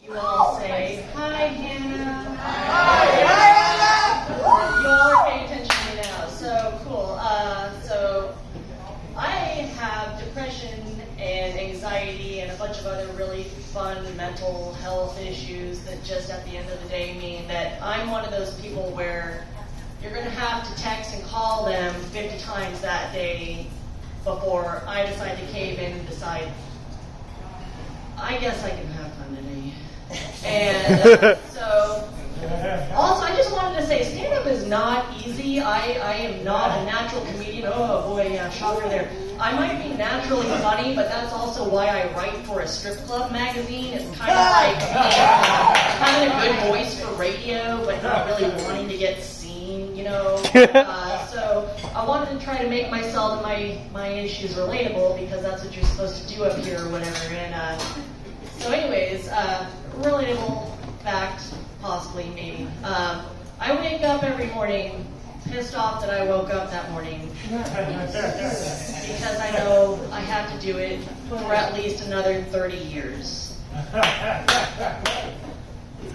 You all say, hi, Hannah. Hi. You're paying attention to me now. So cool. So I have depression and anxiety and a bunch of other really fun mental health issues that just at the end of the day mean that I'm one of those people where you're going to have to text and call them 50 times that day before I decide to cave in and decide, I guess I can have fun today. And so, also I just wanted to say, stand-up is not easy. I am not a natural comedian. Oh boy, yeah, shocker there. I might be naturally funny, but that's also why I write for a strip club magazine. It's kind of like having a good voice for radio, but not really wanting to get seen, you know. So I wanted to try to make myself and my issues relatable, because that's what you're supposed to do up here or whatever. And so anyways, relatable fact, possibly, maybe. I wake up every morning pissed off that I woke up that morning, because I know I have to do it for at least another 30 years.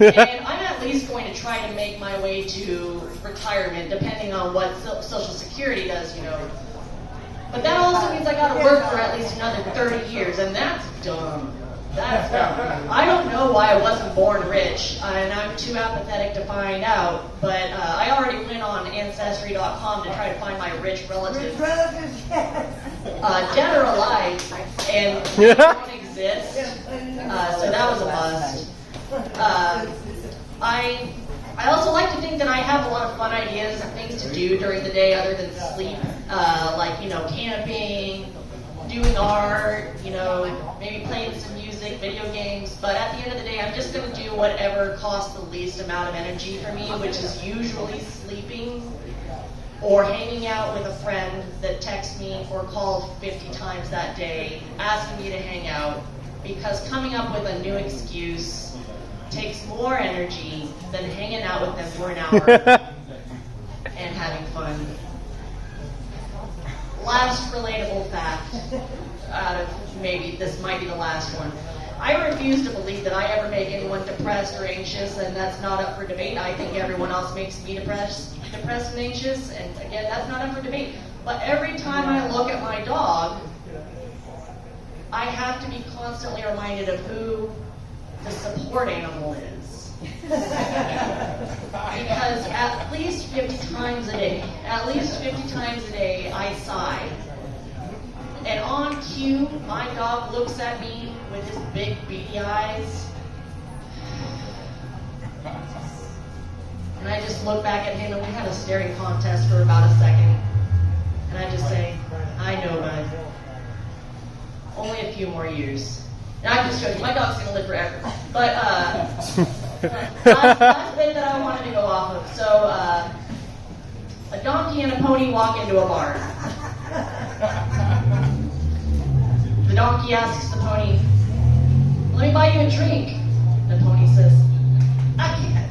And I'm at least going to try to make my way to retirement, depending on what Social Security does, you know. But that also means I gotta work for at least another 30 years, and that's dumb. That's dumb. I don't know why I wasn't born rich, and I'm too apathetic to find out, but I already went on Ancestry.com to try to find my rich relatives. Dead or alive, and they don't exist, so that was a bust. I also like to think that I have a lot of fun ideas and things to do during the day other than sleep, like, you know, camping, doing art, you know, maybe playing some music, video games, but at the end of the day, I'm just going to do whatever costs the least amount of energy for me, which is usually sleeping or hanging out with a friend that texts me or called 50 times that day asking me to hang out, because coming up with a new excuse takes more energy than hanging out with them for an hour and having fun. Last relatable fact, out of maybe this might be the last one. I refuse to believe that I ever make anyone depressed or anxious, and that's not up for debate. I think everyone else makes me depressed and anxious, and again, that's not up for debate. But every time I look at my dog, I have to be constantly reminded of who the support animal is. Because at least 50 times a day, I sigh. And on cue, my dog looks at me with his big beady eyes. And I just look back at him, and we had a staring contest for about a second. And I just say, I know, bud. Only a few more years. And I'm just joking, my dog's going to live forever. But last bit that I wanted to go off of. So, a donkey and a pony walk into a bar. The donkey asks the pony, let me buy you a drink. The pony says, I can't.